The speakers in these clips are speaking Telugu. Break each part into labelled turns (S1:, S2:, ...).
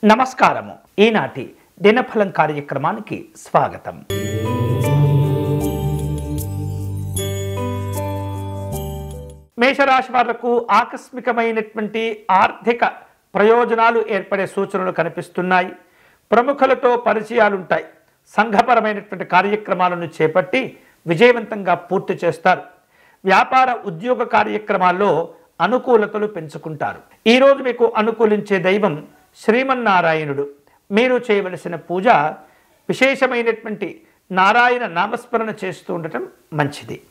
S1: నమస్కారము. ఈనాటి దినఫలం కార్యక్రమానికి స్వాగతం. మేషరాశి వాళ్లకు ఆకస్మికమైనటువంటి ఆర్థిక ప్రయోజనాలు ఏర్పడే సూచనలు కనిపిస్తున్నాయి. ప్రముఖులతో పరిచయాలుంటాయి. సంఘపరమైనటువంటి కార్యక్రమాలను చేపట్టి విజయవంతంగా పూర్తి చేస్తారు. వ్యాపార ఉద్యోగ కార్యక్రమాల్లో అనుకూలతలు పెంచుకుంటారు. ఈరోజు మీకు అనుకూలించే దైవం శ్రీమన్నారాయణుడు. మీరు చేయవలసిన పూజ విశేషమైనటువంటి నారాయణ నామస్మరణ చేస్తూ ఉండటం మంచిది.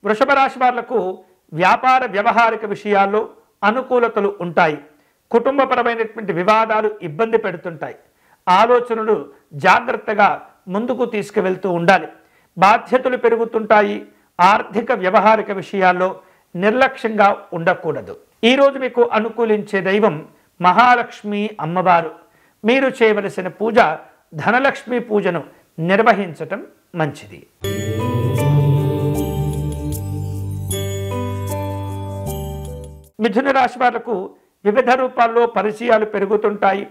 S1: వృషభ రాశి వాళ్లకు వ్యాపార వ్యవహారిక విషయాల్లో అనుకూలతలు ఉంటాయి. కుటుంబపరమైనటువంటి వివాదాలు ఇబ్బంది పెడుతుంటాయి. ఆలోచనలు జాగ్రత్తగా ముందుకు తీసుకువెళ్తూ ఉండాలి. బాధ్యతలు పెరుగుతుంటాయి. ఆర్థిక వ్యవహారిక విషయాల్లో నిర్లక్ష్యంగా ఉండకూడదు. ఈరోజు మీకు అనుకూలించే దైవం మహాలక్ష్మి అమ్మవారు. మీరు చేయవలసిన పూజ ధనలక్ష్మి పూజను నిర్వహించటం మంచిది. మిథున రాశి వాళ్లకు వివిధ రూపాల్లో పరిచయాలు పెరుగుతుంటాయి.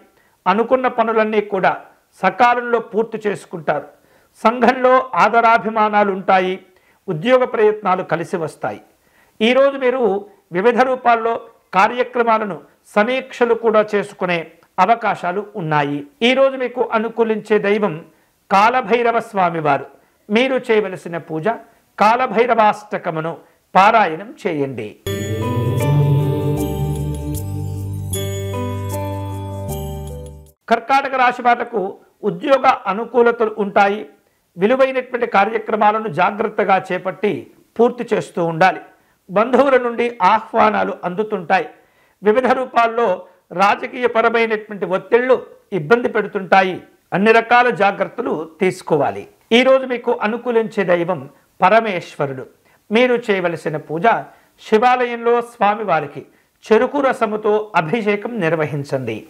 S1: అనుకున్న పనులన్నీ కూడా సకాలంలో పూర్తి చేసుకుంటారు. సంఘంలో ఆదరాభిమానాలు ఉంటాయి. ఉద్యోగ ప్రయత్నాలు కలిసి వస్తాయి. ఈరోజు మీరు వివిధ రూపాల్లో కార్యక్రమాలను సమీక్షలు కూడా చేసుకునే అవకాశాలు ఉన్నాయి. ఈరోజు మీకు అనుకూలించే దైవం కాలభైరవ స్వామివారు. మీరు చేయవలసిన పూజ కాలభైరవాష్టకమును పారాయణం చేయండి. కర్కాటక రాశి వాళ్లకు ఉద్యోగ అనుకూలతలు ఉంటాయి. విలువైనటువంటి కార్యక్రమాలను జాగ్రత్తగా చేపట్టి పూర్తి చేస్తూ ఉండాలి. బంధువుల నుండి ఆహ్వానాలు అందుతుంటాయి. వివిధ రూపాల్లో రాజకీయపరమైనటువంటి ఒత్తిళ్లు ఇబ్బంది పెడుతుంటాయి. అన్ని రకాల జాగ్రత్తలు తీసుకోవాలి. ఈరోజు మీకు అనుకూలించే దైవం పరమేశ్వరుడు. మీరు చేయవలసిన పూజ శివాలయంలో స్వామివారికి చెరుకు రసముతో అభిషేకం నిర్వహించండి.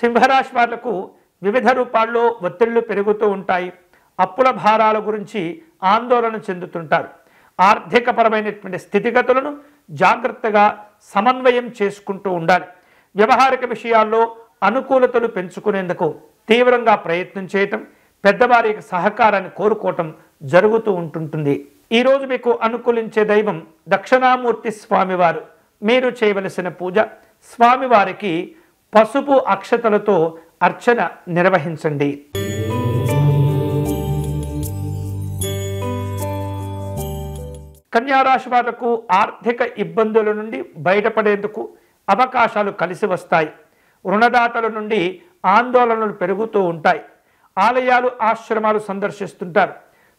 S1: సింహరాశి వాళ్లకు వివిధ రూపాల్లో ఒత్తిళ్లు పెరుగుతూ ఉంటాయి. అప్పుల భారాల గురించి ఆందోళన చెందుతుంటారు. ఆర్థికపరమైనటువంటి స్థితిగతులను జాగ్రత్తగా సమన్వయం చేసుకుంటూ ఉండాలి. వ్యవహారిక విషయాల్లో అనుకూలతలు పెంచుకునేందుకు తీవ్రంగా ప్రయత్నం చేయటం, పెద్దవారి సహకారాన్ని కోరుకోవటం జరుగుతూ ఉంటుంటుంది. ఈరోజు మీకు అనుకూలించే దైవం దక్షిణామూర్తి స్వామివారు. మీరు చేయవలసిన పూజ స్వామివారికి పసుపు అక్షతలతో అర్చన నిర్వహించండి. కన్యారాశి వాళ్లకు ఆర్థిక ఇబ్బందుల నుండి బయటపడేందుకు అవకాశాలు కలిసి వస్తాయి. రుణదాతల నుండి ఆందోళనలు పెరుగుతూ ఉంటాయి. ఆలయాలు ఆశ్రమాలు సందర్శిస్తుంటారు.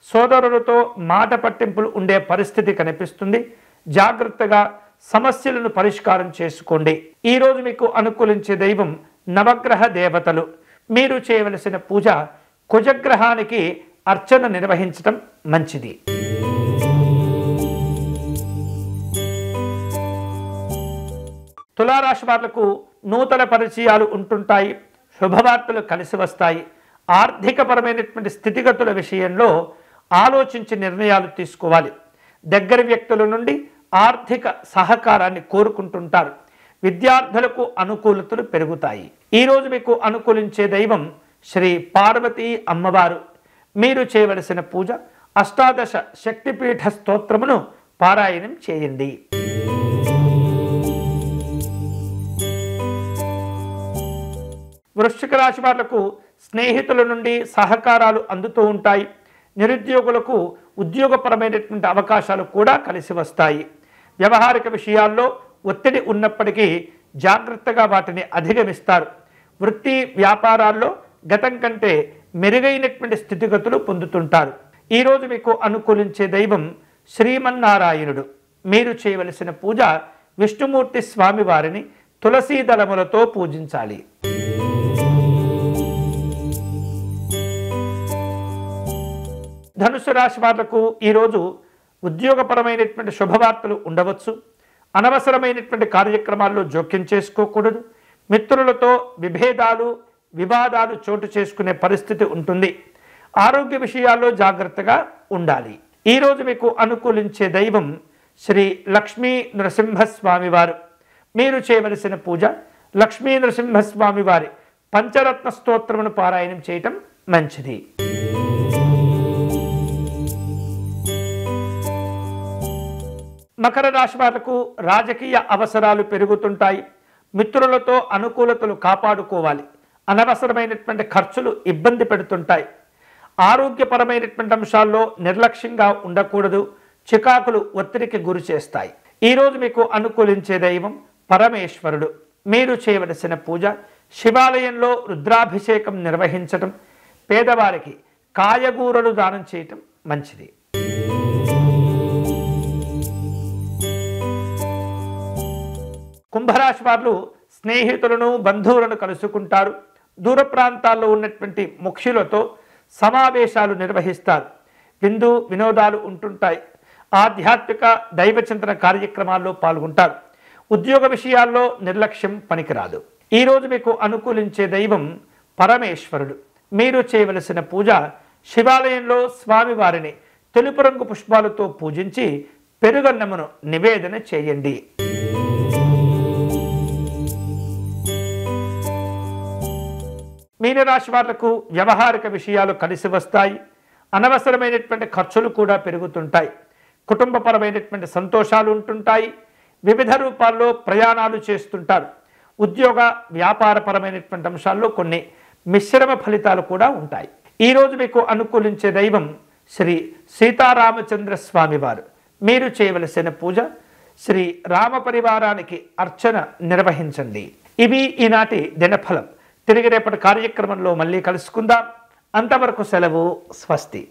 S1: సోదరులతో మాట పట్టింపులు ఉండే పరిస్థితి కనిపిస్తుంది. జాగ్రత్తగా సమస్యలను పరిష్కారం చేసుకోండి. ఈరోజు మీకు అనుకూలించే దైవం నవగ్రహ దేవతలు. మీరు చేయవలసిన పూజ కుజగ్రహానికి అర్చన నిర్వహించటం మంచిది. తులారాశి వాళ్లకు నూతన పరిచయాలు ఉంటుంటాయి. శుభవార్తలు కలిసి వస్తాయి. ఆర్థికపరమైనటువంటి స్థితిగతుల విషయంలో ఆలోచించి నిర్ణయాలు తీసుకోవాలి. దగ్గర వ్యక్తుల నుండి ఆర్థిక సహకారాన్ని కోరుకుంటుంటారు. విద్యార్థులకు అనుకూలతలు పెరుగుతాయి. ఈరోజు మీకు అనుకూలించే దైవం శ్రీ పార్వతీ అమ్మవారు. మీరు చేయవలసిన పూజ అష్టాదశ శక్తిపీఠ స్తోత్రమును పారాయణం చేయండి. వృశ్చిక రాశి వాళ్లకు స్నేహితుల నుండి సహకారాలు అందుతూ ఉంటాయి. నిరుద్యోగులకు ఉద్యోగపరమైనటువంటి అవకాశాలు కూడా కలిసి వస్తాయి. వ్యవహారిక విషయాల్లో ఒత్తిడి ఉన్నప్పటికీ జాగ్రత్తగా వాటిని అధిగమిస్తారు. వృత్తి వ్యాపారాల్లో గతం కంటే మెరుగైనటువంటి స్థితిగతులు పొందుతుంటారు. ఈరోజు మీకు అనుకూలించే దైవం శ్రీమన్నారాయణుడు. మీరు చేయవలసిన పూజ విష్ణుమూర్తి స్వామివారిని తులసీ దళములతో పూజించాలి. ధనుసు రాశి వాళ్లకు ఈరోజు ఉద్యోగపరమైనటువంటి శుభవార్తలు ఉండవచ్చు. అనవసరమైనటువంటి కార్యక్రమాల్లో జోక్యం చేసుకోకూడదు. మిత్రులతో విభేదాలు వివాదాలు చోటు చేసుకునే పరిస్థితి ఉంటుంది. ఆరోగ్య విషయాల్లో జాగ్రత్తగా ఉండాలి. ఈరోజు మీకు అనుకూలించే దైవం శ్రీ లక్ష్మీ నృసింహస్వామి వారు. మీరు చేయవలసిన పూజ లక్ష్మీ నృసింహస్వామి వారి పంచరత్న స్తోత్రమును పారాయణం చేయటం మంచిది. మకర రాశి వాళ్లకు రాజకీయ అవసరాలు పెరుగుతుంటాయి. మిత్రులతో అనుకూలతలు కాపాడుకోవాలి. అనవసరమైనటువంటి ఖర్చులు ఇబ్బంది పెడుతుంటాయి. ఆరోగ్యపరమైనటువంటి అంశాల్లో నిర్లక్ష్యంగా ఉండకూడదు. చికాకులు ఒత్తిడికి గురి చేస్తాయి. ఈరోజు మీకు అనుకూలించే దైవం పరమేశ్వరుడు. మీరు చేయవలసిన పూజ శివాలయంలో రుద్రాభిషేకం నిర్వహించటం, పేదవారికి కాయగూరలు దానం చేయటం మంచిది. కుంభరాశి వారు స్నేహితులను బంధువులను కలుసుకుంటారు. దూర ప్రాంతాల్లో ఉన్నటువంటి ముఖ్యులతో సమావేశాలు నిర్వహిస్తారు. విందు వినోదాలు ఉంటుంటాయి. ఆధ్యాత్మిక దైవచింతన కార్యక్రమాల్లో పాల్గొంటారు. ఉద్యోగ విషయాల్లో నిర్లక్ష్యం పనికిరాదు. ఈరోజు మీకు అనుకూలించే దైవం పరమేశ్వరుడు. మీరు చేయవలసిన పూజ శివాలయంలో స్వామివారిని తెలుపు రంగు పుష్పాలతో పూజించి పెరుగన్నమును నివేదన చేయండి. మీనరాశి వాళ్లకు వ్యవహారిక విషయాలు కలిసి వస్తాయి. అనవసరమైనటువంటి ఖర్చులు కూడా పెరుగుతుంటాయి. కుటుంబపరమైనటువంటి సంతోషాలు ఉంటుంటాయి. వివిధ రూపాల్లో ప్రయాణాలు చేస్తుంటారు. ఉద్యోగ వ్యాపారపరమైనటువంటి అంశాల్లో కొన్ని మిశ్రమ ఫలితాలు కూడా ఉంటాయి. ఈరోజు మీకు అనుకూలించే దైవం శ్రీ సీతారామచంద్ర స్వామి వారు. మీరు చేయవలసిన పూజ శ్రీ రామ పరివారానికి అర్చన నిర్వహించండి. ఇవి ఈనాటి దినఫలం. తిరిగి రేపటి కార్యక్రమంలో మళ్ళీ కలుసుకుందాం. అంతవరకు సెలవు. స్వస్తి.